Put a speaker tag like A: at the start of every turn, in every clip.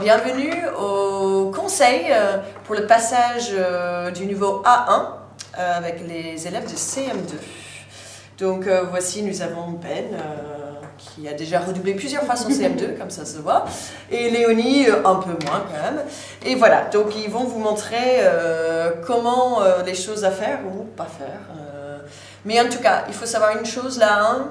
A: bienvenue au conseil pour le passage du niveau A1 avec les élèves de CM2. Donc voici, nous avons Ben qui a déjà redoublé plusieurs fois son CM2, comme ça se voit, et Léonie un peu moins quand même. Et voilà, donc ils vont vous montrer comment les choses à faire ou pas faire. Mais en tout cas, il faut savoir une chose là,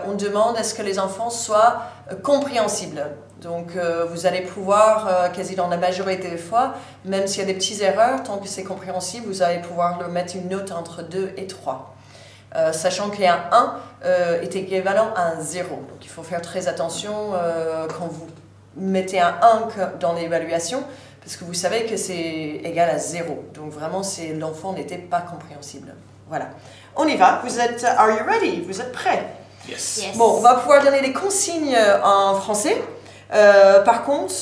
A: on demande à ce que les enfants soient compréhensibles. Donc vous allez pouvoir, quasi dans la majorité des fois, même s'il y a des petites erreurs, tant que c'est compréhensible, vous allez pouvoir leur mettre une note entre 2 et 3. Sachant qu'un 1 est équivalent à un 0. Donc il faut faire très attention quand vous mettez un 1 dans l'évaluation, parce que vous savez que c'est égal à 0. Donc vraiment, l'enfant n'était pas compréhensible. Voilà. On y va. Vous êtes, are you ready? Vous êtes prêts?
B: Yes.
A: Yes. Bon, on va pouvoir donner les consignes en français. Par contre,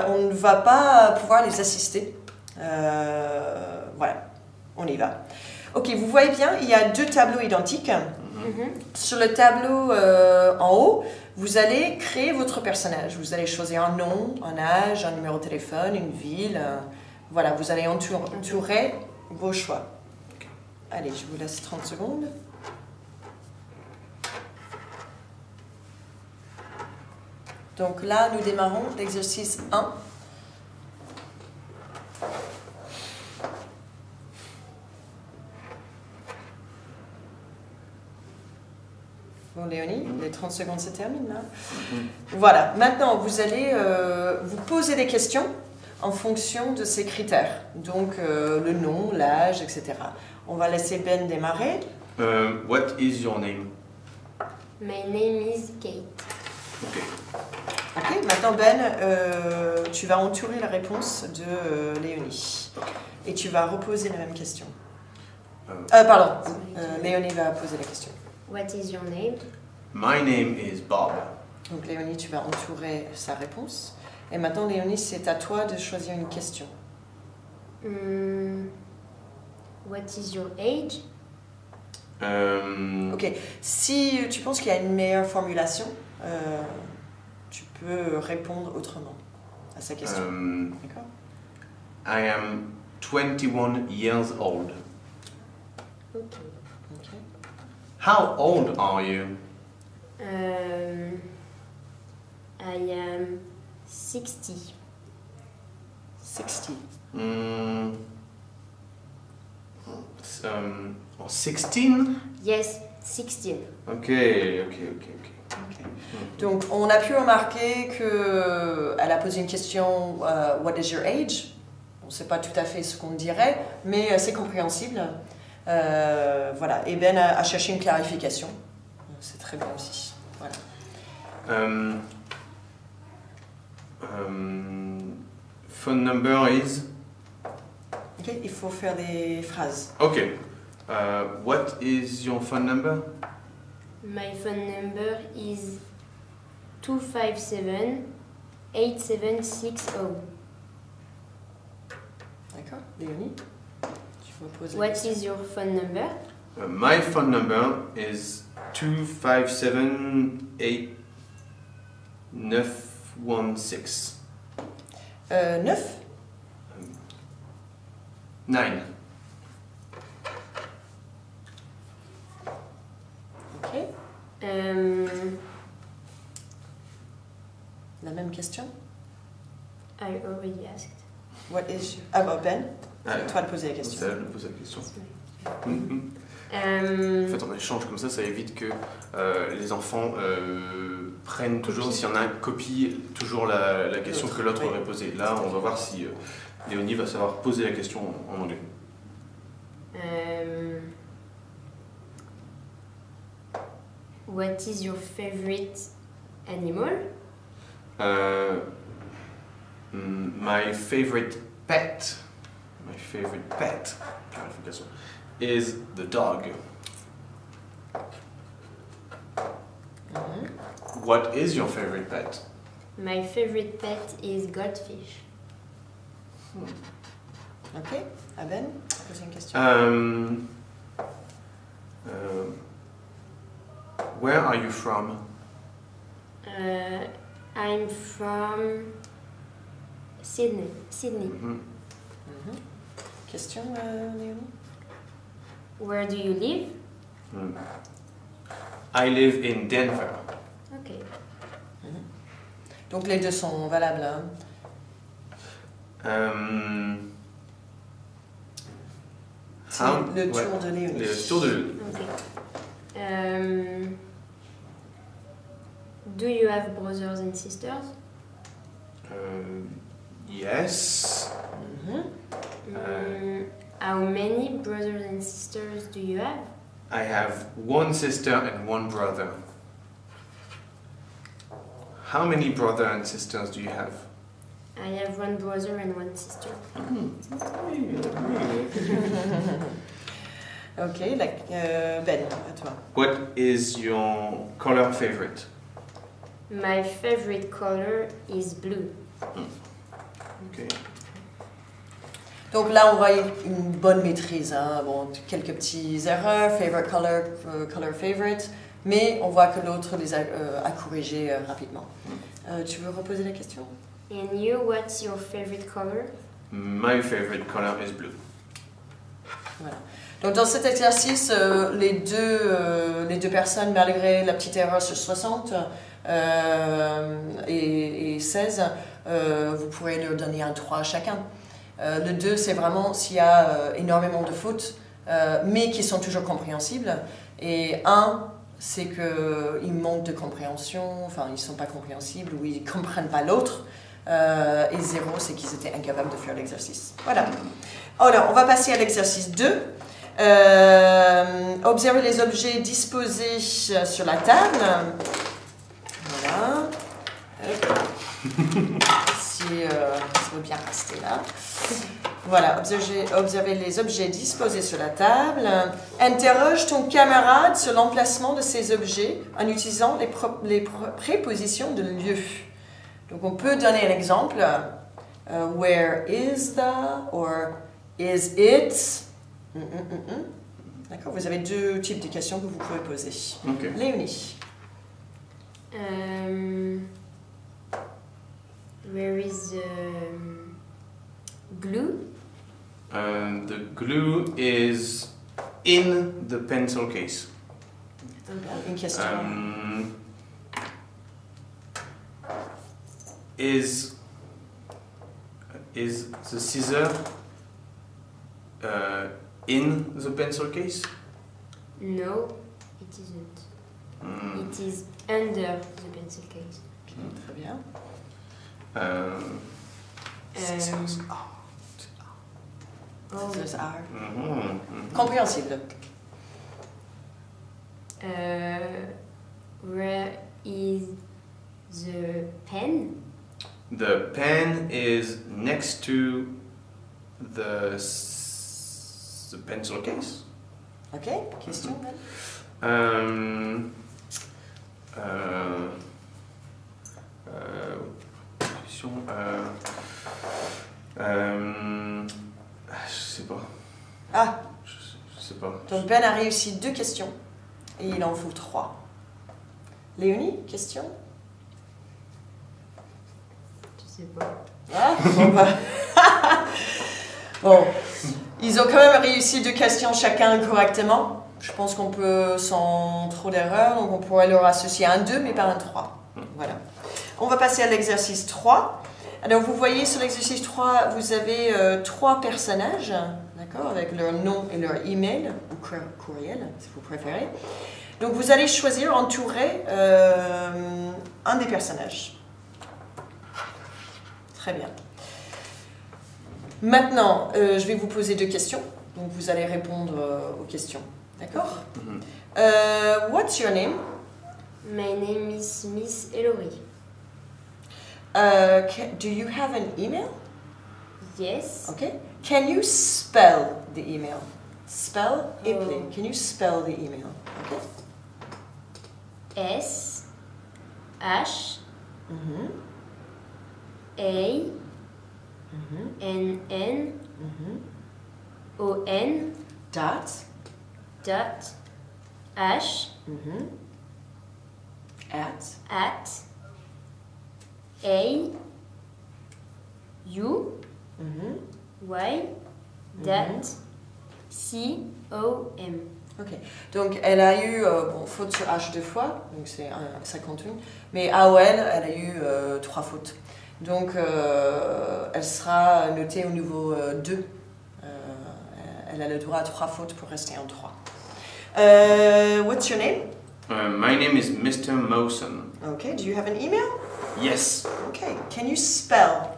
A: on ne va pas pouvoir les assister. Voilà. On y va. Ok, vous voyez bien, il y a 2 tableaux identiques. Sur le tableau en haut, vous allez créer votre personnage. Vous allez choisir un nom, un âge, un numéro de téléphone, une ville. Voilà, vous allez entourer vos choix. Allez, je vous laisse 30 secondes. Donc là, nous démarrons l'exercice 1. Bon, Léonie, les 30 secondes se terminent là. Voilà, maintenant vous allez vous poser des questions en fonction de ces critères. Donc le nom, l'âge, etc. On va laisser Ben démarrer.
B: What is your name?
C: My name is Kate.
B: Ok.
A: Ok, maintenant Ben, tu vas entourer la réponse de Léonie. Et tu vas reposer la même question. Pardon, Léonie va poser la question.
C: What is your name?
B: My name is Bob.
A: Donc Léonie, tu vas entourer sa réponse. Et maintenant Léonie, c'est à toi de choisir une question.
C: What is your age?
A: Ok, si tu penses qu'il y a une meilleure formulation, tu peux répondre autrement à sa question. D'accord?
B: I am 21 years old.
C: Okay.
A: Okay.
B: How old are you?
C: I am 60.
A: 60.
B: 16?
C: Yes, 16.
B: Ok.
A: Donc on a pu remarquer qu'elle a posé une question What is your age? On ne sait pas tout à fait ce qu'on dirait, mais c'est compréhensible. Voilà. Et Ben a cherché une clarification. C'est très bien aussi. Voilà.
B: Phone number is?
A: Ok, il faut faire des phrases.
B: Ok. What is your phone number?
C: My phone number is 257-8760.
A: D'accord, Léonie, tu vas poser.
C: What is your phone number?
B: My phone number is 257-8916.
A: 9.
B: 9.
A: Ok. La même question.
C: I already asked.
A: What is your... Ah bah Ben, c'est toi de poser la question.
B: C'est elle qui pose la question. En
C: Um,
B: fait, on échange comme ça évite que les enfants prennent toujours, s'il y en a un, copie toujours la question que l'autre aurait posée. Là, on va voir si Léonie va savoir poser la question en anglais.
C: What is your favorite animal?
B: My favorite pet clarification, is the dog. What is your favorite pet?
C: My favorite pet is goldfish.
A: Ok, à Ben, poser une question.
B: Where are you from?
C: I'm from Sydney.
B: Mhm.
A: Question, Léonie?
C: Where do you live?
B: I live in Denver.
C: Okay.
A: Donc les deux sont valables. Hein. C'est le tour de Léonie.
B: Le tour de Léonie.
C: Okay. Do you have brothers and sisters?
B: Yes.
C: How many brothers and sisters do you have?
B: I have one sister and one brother. How many brothers and sisters do you have?
C: I have one brother and one sister.
A: Ok, Ben, à toi.
B: What is your color favorite?
C: My favorite color is blue.
B: Okay.
A: Donc là, on voit une bonne maîtrise. Hein. Bon, quelques petites erreurs, favorite color, color favorite, mais on voit que l'autre les a corrigées rapidement. Tu veux reposer la question?
C: And you, what's your favorite color?
B: My favorite color is blue.
A: Voilà. Donc dans cet exercice, les deux personnes, malgré la petite erreur sur 60 et 16, vous pourrez leur donner un 3 à chacun. Le 2, c'est vraiment s'il y a énormément de fautes, mais qui sont toujours compréhensibles. Et 1, c'est qu'il manque de compréhension, enfin ils ne sont pas compréhensibles ou ils ne comprennent pas l'autre. Et 0, c'est qu'ils étaient incapables de faire l'exercice. Voilà. Alors, on va passer à l'exercice 2. Observez les objets disposés sur la table. Voilà. Si ça veut bien rester là. Voilà, observez les objets disposés sur la table. Interroge ton camarade sur l'emplacement de ces objets en utilisant les prépositions de lieu. Donc on peut donner un exemple. Where is the or is it? D'accord, vous avez deux types de questions que vous pouvez poser.
B: Okay.
A: Léonie.
C: Where is glue?
B: The glue is in the pencil case.
A: Une question.
B: Is the scissor in the pencil case?
C: No, it isn't. It is under the pencil case.
A: Très bien. Scissors are. Compréhensible.
C: Where is the pen?
B: The pen is next to the pencil case.
A: Ok, question.
B: Question. Je sais pas.
A: Ah,
B: je sais pas.
A: donc Ben a réussi 2 questions et il en faut 3. Léonie, question?
C: Je sais pas.
A: Ah, bon, bah. Bon, ils ont quand même réussi 2 questions chacun correctement. Je pense qu'on peut, sans trop d'erreurs, donc on pourrait leur associer un 2 mais pas un 3. Voilà. On va passer à l'exercice 3. Alors vous voyez sur l'exercice 3, vous avez 3 personnages, d'accord, avec leur nom et leur email, ou courriel, si vous préférez. Donc vous allez choisir, entourer un des personnages. Très bien. Maintenant, je vais vous poser 2 questions, donc vous allez répondre aux questions, d'accord? What's your name?
C: My name is Miss Ellery.
A: Do you have an email?
C: Yes.
A: Okay. Can you spell the email? Spell, épeler. Can you spell the email? Okay.
C: S H A N N O N
A: Dot.
C: dot H
A: At.
C: at A U, Y, that, C, O, M.
A: Ok. Donc elle a eu faute sur H 2 fois, donc c'est 51, mais AOL, elle a eu 3 fautes. Donc elle sera notée au niveau 2. Elle a le droit à 3 fautes pour rester en 3. What's your name?
B: My name is Mr. Mawson.
A: Okay, do you have an email?
B: Yes.
A: Okay, can you spell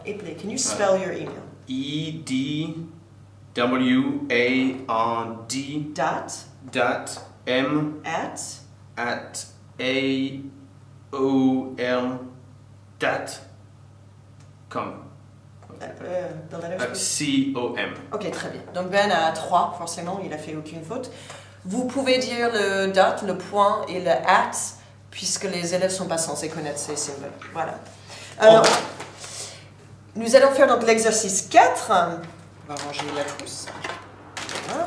A: your email?
B: EDWARD
A: Dot
B: M
A: at
B: AOL.com.
A: the letters.
B: COM.
A: Ok, très bien. Donc Ben a 3, forcément, il a fait aucune faute. Vous pouvez dire le dot, le point et le at, puisque les élèves ne sont pas censés connaître ces symboles. Voilà. Alors, nous allons faire donc l'exercice 4. On va ranger la trousse. Voilà.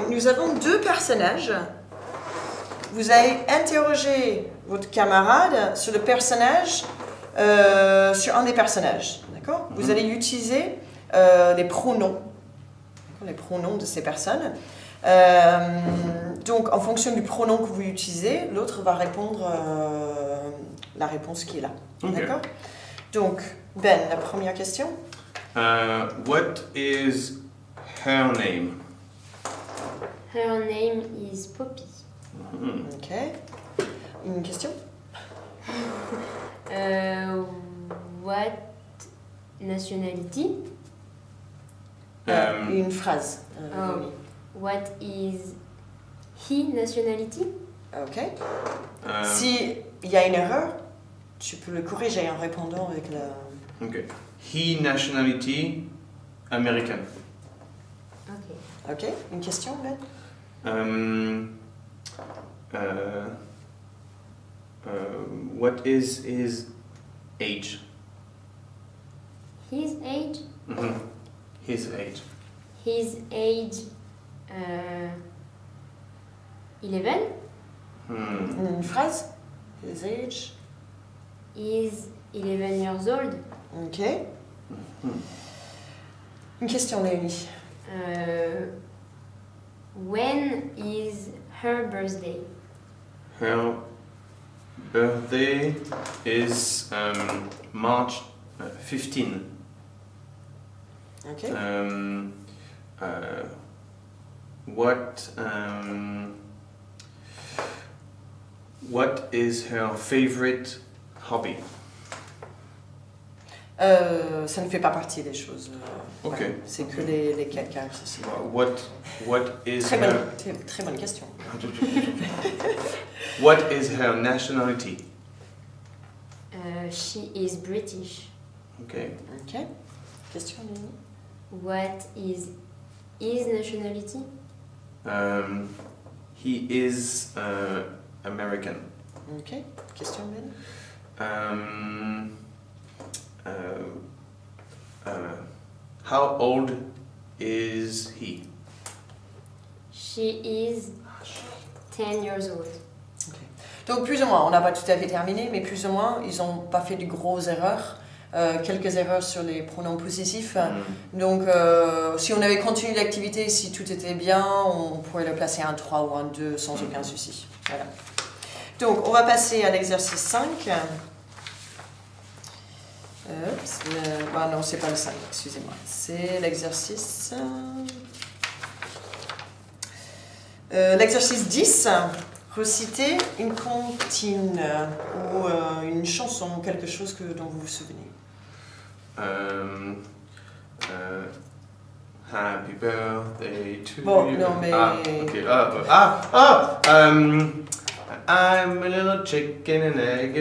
A: Nous avons 2 personnages. Vous allez interroger votre camarade sur le personnage, sur un des personnages. D'accord ? Vous allez utiliser les pronoms. Les pronoms de ces personnes. Donc, en fonction du pronom que vous utilisez, l'autre va répondre la réponse qui est là.
B: Okay.
A: D'accord ? Donc, Ben, la première question.
B: What is her name?
C: Her name is Poppy.
A: Ok. Une question ?
C: What nationality?
A: Une phrase.
C: Oh. What is he nationality?
A: Ok. Si il y a une erreur, tu peux le corriger en répondant avec la...
B: Okay. He nationality American.
C: Okay.
A: Ok. Une question, Ben?
B: What is his age?
C: His age?
B: His age.
C: His age 11
A: Une phrase? His age?
C: is 11 years old.
A: Ok. Une question, Léonie.
C: When is her birthday?
B: Her birthday is March 15.
A: Ok.
B: What is her favorite hobby?
A: Ça ne fait pas partie des choses.
B: Ok.
A: Ouais. C'est que les 4 caractères ici.
B: What is
A: Très
B: her
A: bonne, très bonne question.
B: What is her nationality?
C: She is British.
B: Okay.
A: Ok. Question, Léonie?
C: What is his nationality?
B: He is American.
A: Ok. Question, Ben?
B: How old is he?
C: She is 10 years old.
A: Okay. Donc plus ou moins, on n'a pas tout à fait terminé, mais plus ou moins, ils n'ont pas fait de grosses erreurs. Quelques erreurs sur les pronoms possessifs. Donc si on avait continué l'activité, si tout était bien, on pourrait le placer un 3 ou un 2 sans aucun souci. Voilà. Donc on va passer à l'exercice 5. Non, c'est pas le 5, excusez-moi. C'est l'exercice... l'exercice 10. Reciter une comptine ou une chanson, quelque chose dont vous vous souvenez.
B: Happy birthday to
A: Bon,
B: you.
A: non, mais...
B: Okay. I'm a little chicken and egg.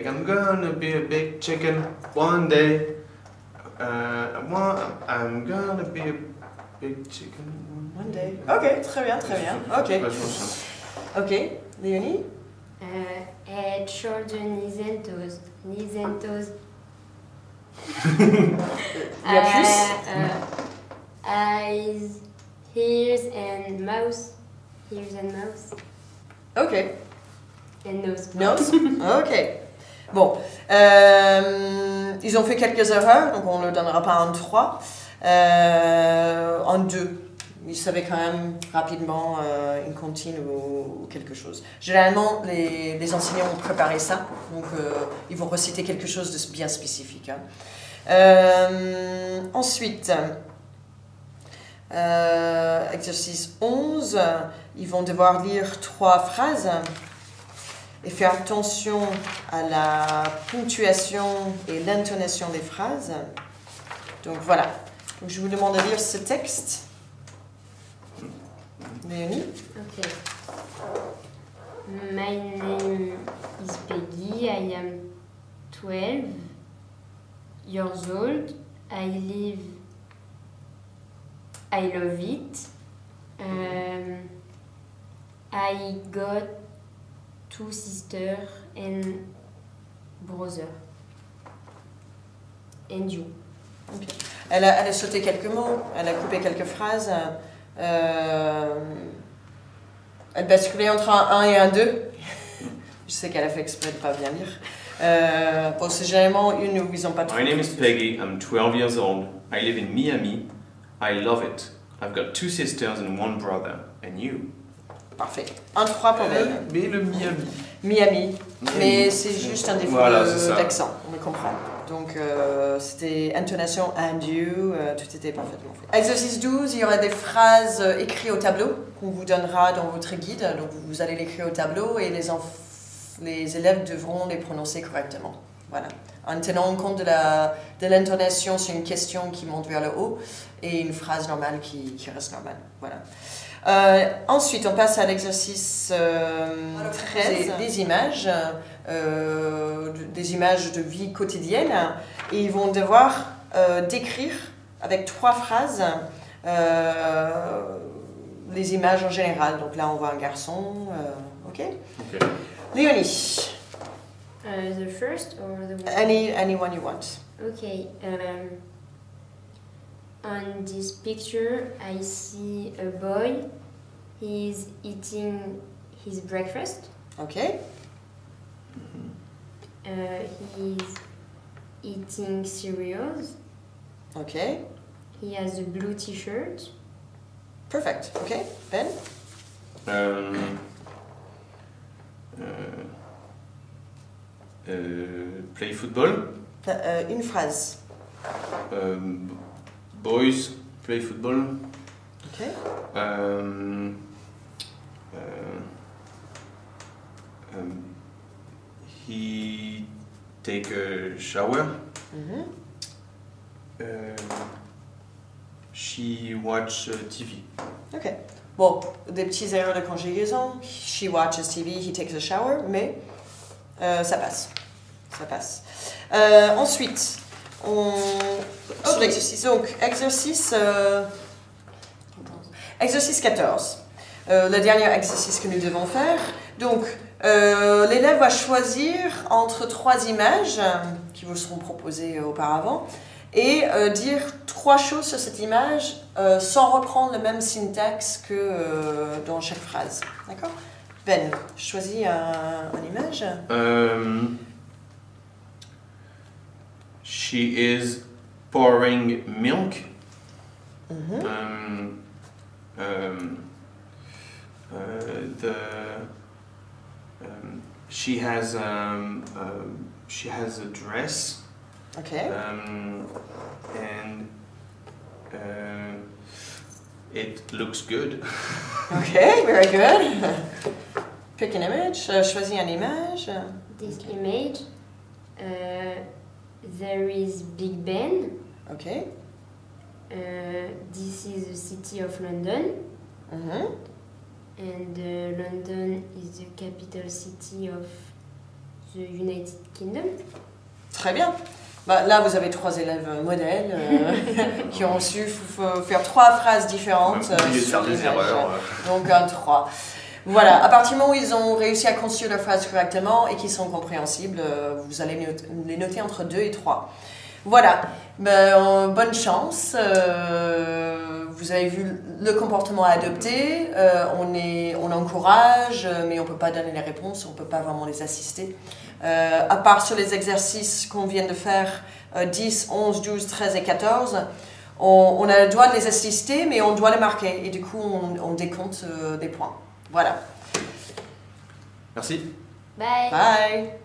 B: I'm gonna be a big chicken one day. I'm gonna be a big chicken
A: One day. Ok, très bien, très bien. Ok. Ok, Léonie?
C: Head, shoulder, knees and toes. Knees and toes.
A: Il y a plus?
C: Eyes, ears and mouth. Ears and mouth.
A: Ok.
C: And nose.
A: Nose? Ok. Bon, ils ont fait quelques erreurs, donc on ne leur donnera pas un 3, un 2. Ils savaient quand même rapidement une comptine ou quelque chose. Généralement, les enseignants ont préparé ça, donc ils vont reciter quelque chose de bien spécifique. Ensuite, exercice 11, ils vont devoir lire 3 phrases et faire attention à la ponctuation et l'intonation des phrases. Donc voilà, donc, je vous demande de lire ce texte. Léonie?
C: Okay. My name is Peggy. I am 12 years old. I love it. I got 2 sisters and brother. And you?
A: Okay. Elle a sauté quelques mots, elle a coupé quelques phrases. Elle basculait entre un 1 et un 2. Je sais qu'elle a fait exprès de ne pas bien lire. Bon, c'est généralement une où ils n'ont pas trop.
B: My name is Peggy, I'm 12 years old. I live in Miami. I love it. I've got 2 sisters and 1 brother. And you?
A: Parfait. Un 3 pour elle.
B: Mais le Miami.
A: Miami. Mais c'est juste un défaut
B: voilà,
A: d'accent, on le comprend. Donc c'était intonation and you, tout était parfaitement fait. Exercice 12, il y aura des phrases écrites au tableau qu'on vous donnera dans votre guide. Donc vous allez l'écrire au tableau et les élèves devront les prononcer correctement. Voilà. En tenant compte de l'intonation, c'est une question qui monte vers le haut et une phrase normale qui reste normale. Voilà. Ensuite, on passe à l'exercice 13, des images de vie quotidienne, et ils vont devoir décrire avec 3 phrases les images en général. Donc là, on voit un garçon, ok? Léonie.
C: The first or the one?
A: Anyone you want.
C: Okay. On this picture, I see a boy. He's eating his breakfast.
A: Okay.
C: He's eating cereals.
A: Okay.
C: He has a blue t-shirt.
A: Perfect. Okay. Ben?
B: Play football.
A: Une phrase.
B: Boys play football.
A: Okay.
B: He take a shower.
A: Mm-hmm.
B: She watch TV.
A: Ok. Bon, des petites erreurs de conjugaison. She watches TV, he takes a shower, mais ça passe. Ça passe. Ensuite, sur l'exercice. Donc, exercice 14. Le dernier exercice que nous devons faire. Donc, l'élève va choisir entre 3 images qui vous seront proposées auparavant et dire 3 choses sur cette image sans reprendre le même syntaxe que dans chaque phrase. D'accord? Ben, choisis une image.
B: She is pouring milk.
A: Mm-hmm.
B: She has a dress.
A: Okay.
B: And it looks good.
A: Okay, very good. Pick an image. Choisis une image.
C: This image, there is Big Ben.
A: Okay.
C: This is the city of London.
A: Mm-hmm.
C: And London is the capital city of the United Kingdom.
A: Très bien. Bah, là, vous avez 3 élèves modèles qui ont su faire 3 phrases différentes.
B: Sur des erreurs.
A: Donc un 3. Voilà, à partir du moment où ils ont réussi à construire leurs phrases correctement et qu'ils sont compréhensibles, vous allez les noter entre 2 et 3. Voilà, bonne chance. Vous avez vu le comportement à adopter, on encourage, mais on ne peut pas donner les réponses, on ne peut pas vraiment les assister. À part sur les exercices qu'on vient de faire, 10, 11, 12, 13 et 14, on a le droit de les assister, mais on doit les marquer. Et du coup, on décompte des points. Voilà.
B: Merci.
C: Bye.
A: Bye.